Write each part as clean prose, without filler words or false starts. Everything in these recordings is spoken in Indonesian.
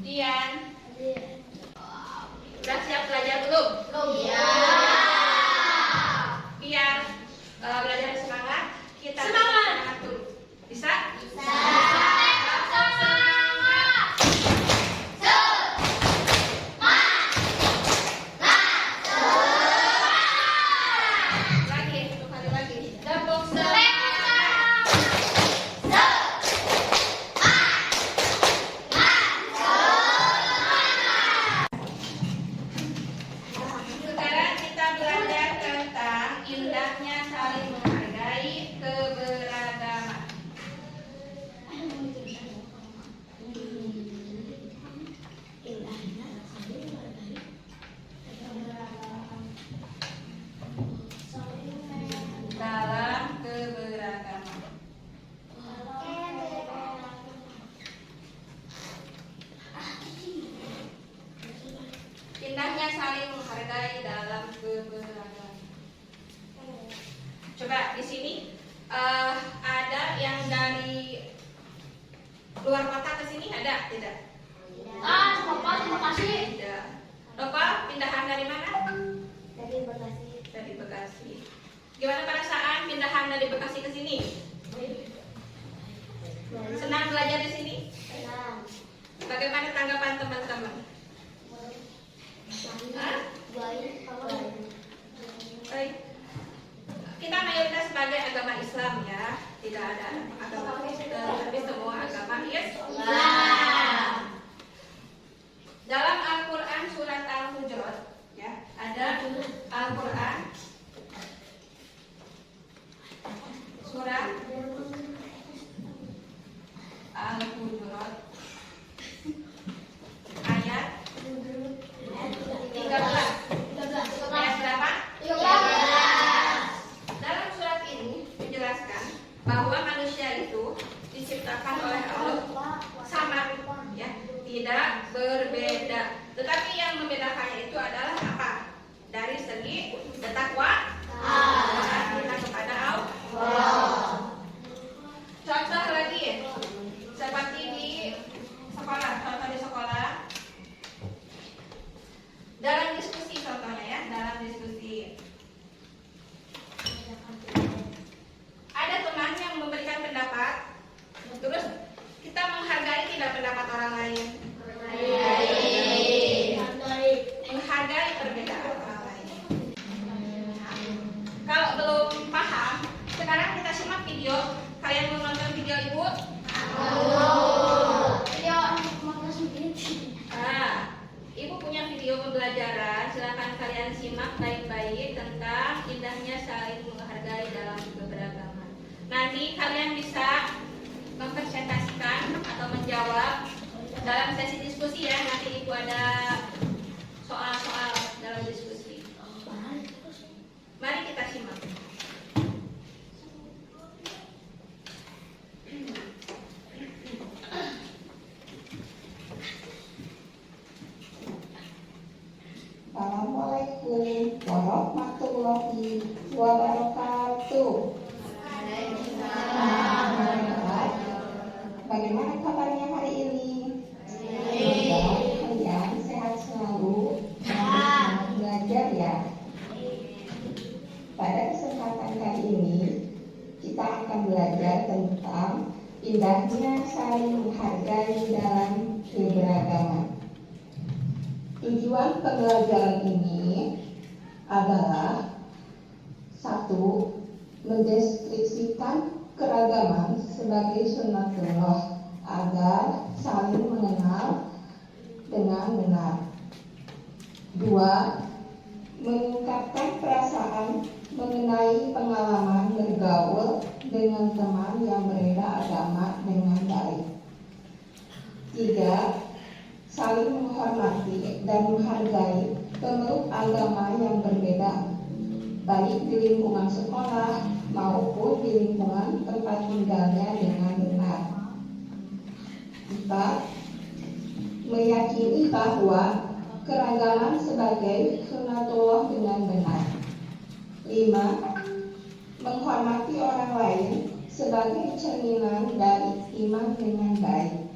Dian, udah siap belajar belum? Belum. Ya. Biar belajar semangat, kita Semangat dulu. Bisa? Bisa. Lagi, satu kali lagi. Tepuk Sekarang kita belajar tentang indahnya saling menghargai keberagaman. Dalam keberagaman. Indahnya saling menghargai dalam keberagaman. Coba di sini ada yang dari luar kota ke sini, ada tidak? Bapak, terima kasih. Tidak. Bapak pindahan dari mana? Dari Bekasi. Dari Bekasi. Gimana perasaan pindahan dari Bekasi ke sini? Senang belajar di sini? Senang. Bagaimana tanggapan teman-teman? Hah? Baik. Baik. Kita mayoritas sebagai agama Islam ya, tidak ada agama Kristen, tapi semua agama Islam. Dalam Al-Quran surat Al-Hujurat ya, ada Al-Quran surat Al-Hujurat ayat 13. Ayat berapa? 13. Dalam surat ini dijelaskan bahwa manusia itu diciptakan oleh Allah sama ya, tidak berbeda. Tetapi yang membedakannya itu adalah apa? Dari segi bertakwa kita kepada Allah. Contoh lagi ya, seperti di sekolah, contoh di sekolah. Dalam diskusi contohnya ya, dalam diskusi ada teman yang memberikan pendapat, terus kita menghargai tidak pendapat orang lain? Menghargai perbedaan orang lain. Kalau belum paham, sekarang kita simak video. Kalian mau nonton video ibu? Ibu punya video pembelajaran, silakan kalian simak baik-baik tentang indahnya saling menghargai dalam keberagaman. Nanti kalian bisa mempresentasikan atau menjawab dalam sesi diskusi ya. Nanti ibu ada soal-soal dalam diskusi. Mari kita simak. Assalamualaikum warahmatullahi wabarakatuh. Bagaimana kabarnya hari ini? Semoga kalian sehat selalu, belajar ya. Pada kesempatan kali ini kita akan belajar tentang indahnya saling menghargai dalam keberagaman. Tujuan pembelajaran ini adalah satu, mendeskripsikan keragaman sebagai sunnatullah agar saling mengenal dengan benar. Dua, mengungkapkan perasaan mengenai pengalaman bergaul dengan teman yang berbeda agama dengan baik. Tiga, saling menghormati dan menghargai pemeluk agama yang berbeda, baik di lingkungan sekolah maupun di lingkungan tempat tinggalnya dengan benar. 4. Meyakini bahwa keragaman sebagai sunnatullah dengan benar. 5. Menghormati orang lain sebagai cerminan dari iman dengan baik.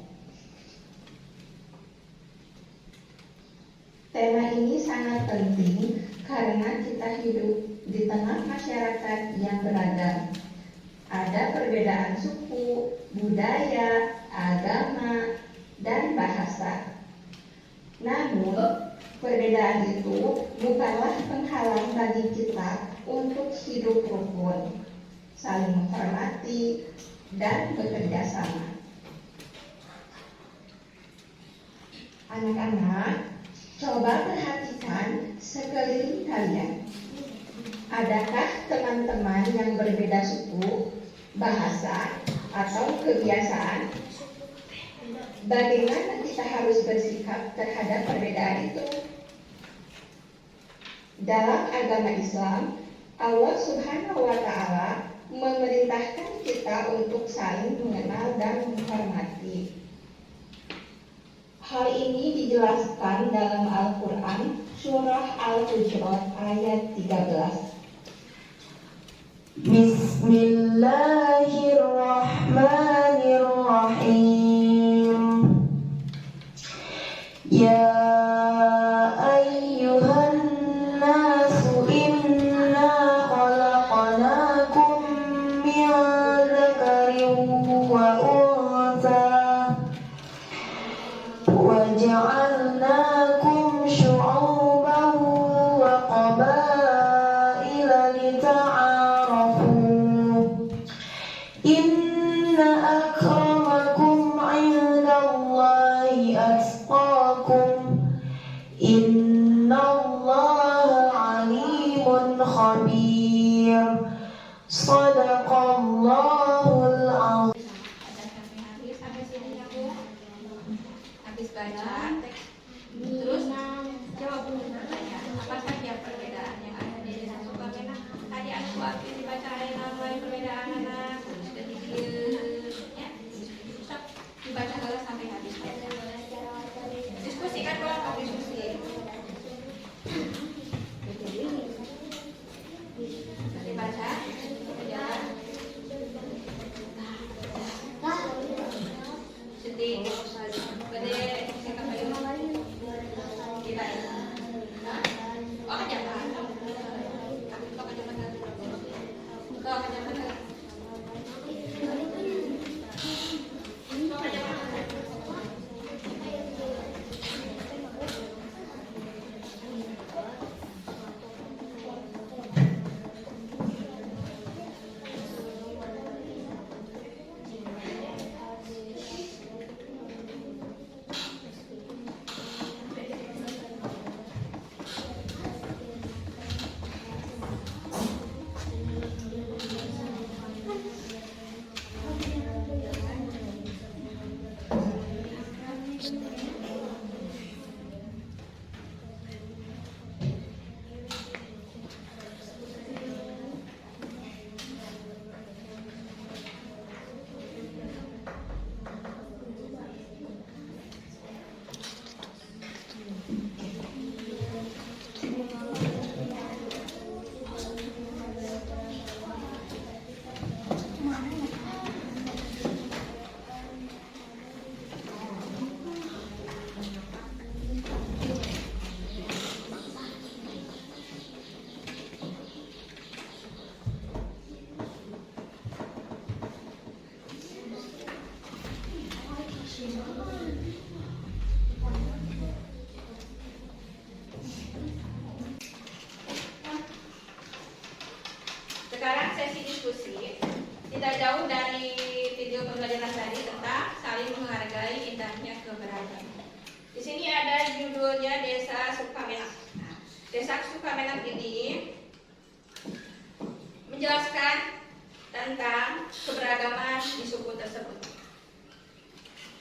sangat penting karena kita hidup di tengah masyarakat yang beragam. Ada perbedaan suku, budaya, agama, dan bahasa. Namun, perbedaan itu bukanlah penghalang bagi kita untuk hidup rukun, saling menghormati, dan bekerja sama. Anak-anak, coba perhatikan sekeliling kalian. Adakah teman-teman yang berbeda suku, bahasa, atau kebiasaan? Bagaimana kita harus bersikap terhadap perbedaan itu? Dalam agama Islam, Allah Subhanahu wa Ta'ala memerintahkan kita untuk saling mengenal dan menghormati. Hal ini dijelaskan dalam Al-Quran Surah Al-Hujurat ayat 13. Bismillahirrahmanirrahim. Ya ayyuhan nasu inna khalaqnakum min dzakarin wa untha وجعلناكم شعوبا وقبائل لتعارفوا إن أكرمكم عند الله أتقاكم إن الله عليم خبير صدق الله العظيم. Habis baca teks, terus jawab pertanyaan. Apa saja perbedaan yang ada di desa Sukamenang? Tadi anak waktu dibaca ada namanya perbedaan anak, terus ya, stop, dibaca dulu sampai habis. Diskusikan kelompok diskusi. Dibaca, berjalan. Sedih. Sekarang sesi diskusi. Tidak jauh dari video pembelajaran tadi tentang saling menghargai indahnya keberagaman. Di sini ada judulnya Desa Sukamenang. Nah, Desa Sukamenang ini menjelaskan tentang keberagaman di suku tersebut.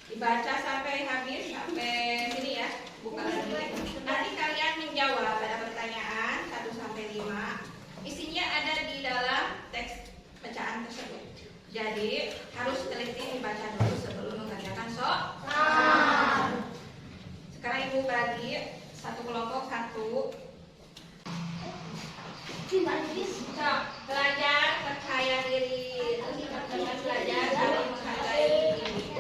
Dibaca sampai habis, sampai sini ya, bukan lagi. Nanti kalian menjawab pada pertanyaan 1 sampai 5. Isinya ada di dalam teks bacaan tersebut. Jadi harus teliti dibaca dulu sebelum mengerjakan soal. Sekarang ibu bagi satu kelompok satu. So, belajar percaya diri. Terus teman-teman belajar saling menghargai diri.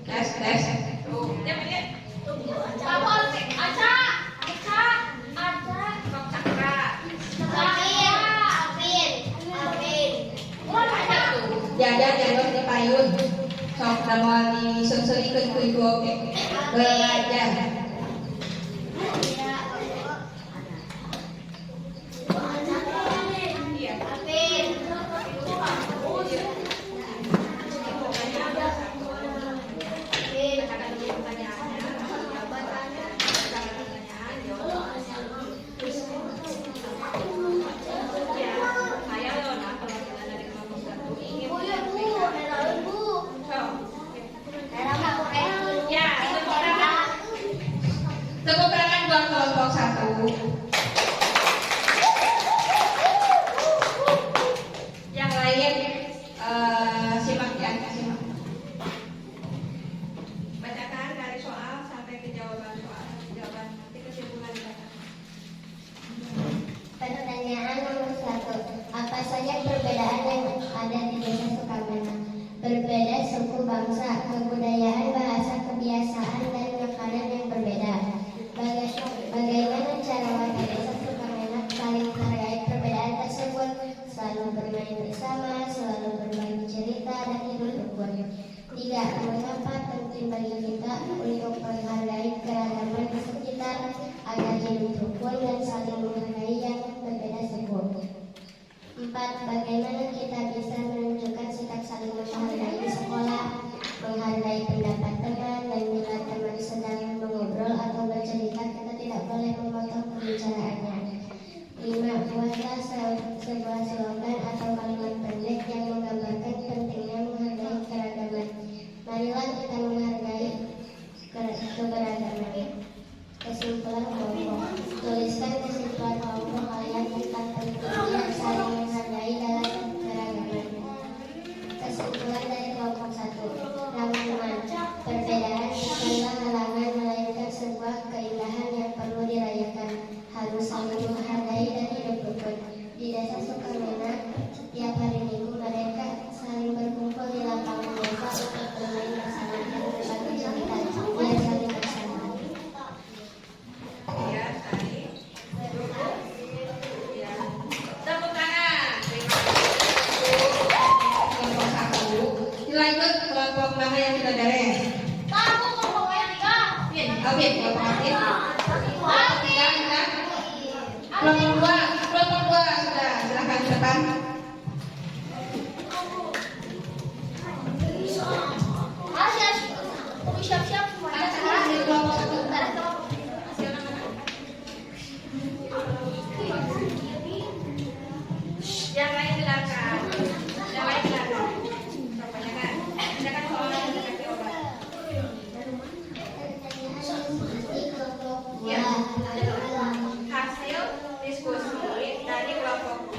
Tes. Tuh, dia sok damoal disunsungikeun ku ibu oge. Belajar. Tepuk tangan buat kelompok 1. Yang lain simak ya, simak. Bacakan dari soal sampai ke jawaban soal. Jawaban nanti kesimpulan dibaca. Pertanyaan nomor 1. Apa saja perbedaan yang ada di desa Sukamena? Berbeda suku bangsa, kebudayaan, bahasa, kebiasaan, dan makanan yang berbeda. Bagaimana cara warga desa Sukamena saling menghargai perbedaan tersebut, selalu bermain bersama, selalu berbagi cerita, dan hidup rukun. 3. Mengapa penting bagi kita untuk menghargai keragaman di sekitar agar hidup rukun dan saling menghargai yang berbeda suku. 4. Bagaimana kita bisa menunjukkan sikap saling menghargai di sekolah, menghargai pendapat teman, dan bila teman sedang mengobrol atau bercerita, kita tidak boleh memotong pembicaraannya. 5. Buatlah sebuah slogan atau kalimat pendek yang menggambarkan pentingnya menghargai keragaman. Marilah kita menghargai keberagaman. Kesimpulan kelompok. Tuliskan kesimpulan kelompok kalian tentang pentingnya saling menghargai dalam keragaman. Kesimpulan dari kelompok 1. Teman-teman, perbedaan bukanlah halangan melainkan sebuah keindahan yang perlu dirayakan. Harus saling menghargai dan hidup rukun. Di desa Sukamena, setiap hari Minggu mereka saling berkumpul di lapangan desa untuk bermain bersama dan berbagi cerita biar saling bersama. Ya, tadi. Ya. Tepuk tangan. Terima kasih. Kelompok 1. Dilanjut kelompok mana yang sudah beres? Kelompok Alvin, kelompok Alvin. Kelompok 3 sudah. Kelompok 2 sudah. Silakan ke depan. Siap-siap Ada sekarang di kelompok 1. Yang lain silakan. Yang lain silakan. Bacakan soalnya dan kasih obat. Ya, hasil diskusi dari kelompok 2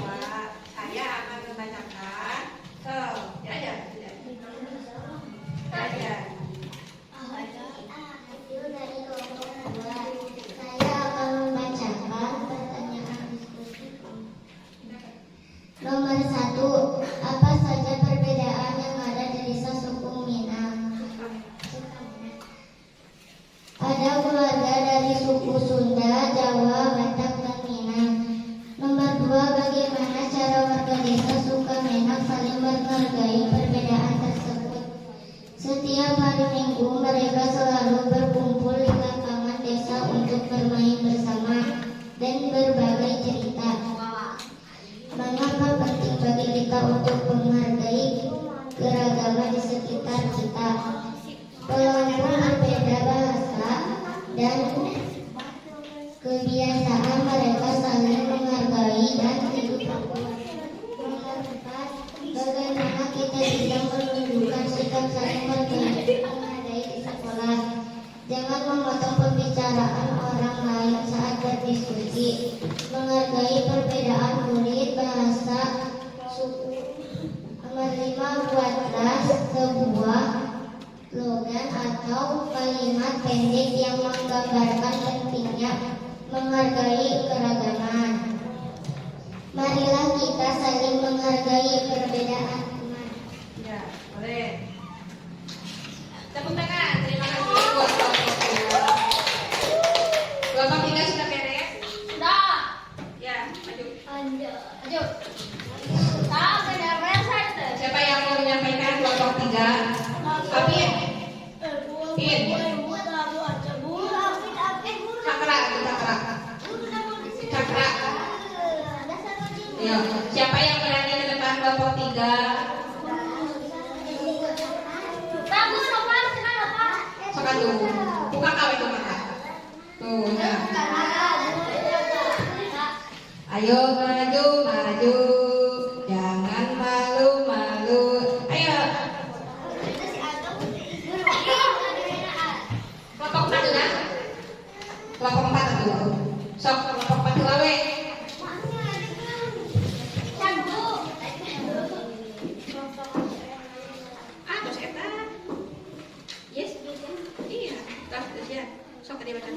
saya akan membacakan. Ya aja. Hasil dari kelompok 2. Saya akan membacakan pertanyaan diskusi. Nomor 1. Apa saja perbedaan yang ada di desa suku Minang? Ada keluarga dari suku Sunda, Jawa, Batak, dan Minang. Nomor 2. Bagaimana cara warga desa Sukamena saling menghargai perbedaan tersebut? Setiap hari Minggu mereka selalu berkumpul di lapangan desa untuk bermain bersama dan berbagai cerita. Mengapa penting bagi kita untuk menghargai keragaman di sekitar kita? Walaupun berbeda bahasa dan kebiasaan, mereka saling menghargai dan hidup rukun. Nomor 4. Bagaimana kita bisa menunjukkan sikap saling menghargai di sekolah? Jangan memotong pembicaraan orang lain saat berdiskusi. Menghargai perbedaan kulit, bahasa, suku. Nomor 5. Buatlah sebuah slogan atau kalimat pendek yang menggambarkan pentingnya menghargai keragaman. Marilah kita saling menghargai perbedaan. Ya, boleh. Tepuk tangan. Terima kasih buat kelompok 2. Kelompok 3 sudah beres? Sudah. Ya, maju. Maju. Benar-benar saya. Siapa yang mau menyampaikan kelompok 3? Apin. Pin. Cakra itu cakra. Cakra. Ya. Siapa yang berani ke depan kelompok 3? Sokat dulu. Buka kau itu mata. Tuh, ya. Ayo maju, maju. Jangan malu-malu. Ayo. Kelompok 4 juga. Kelompok 4 dulu. Sok kelompok 4 dulu we. Ah, terus eta. Yes, iya. Terus ya. Sok tadi baca.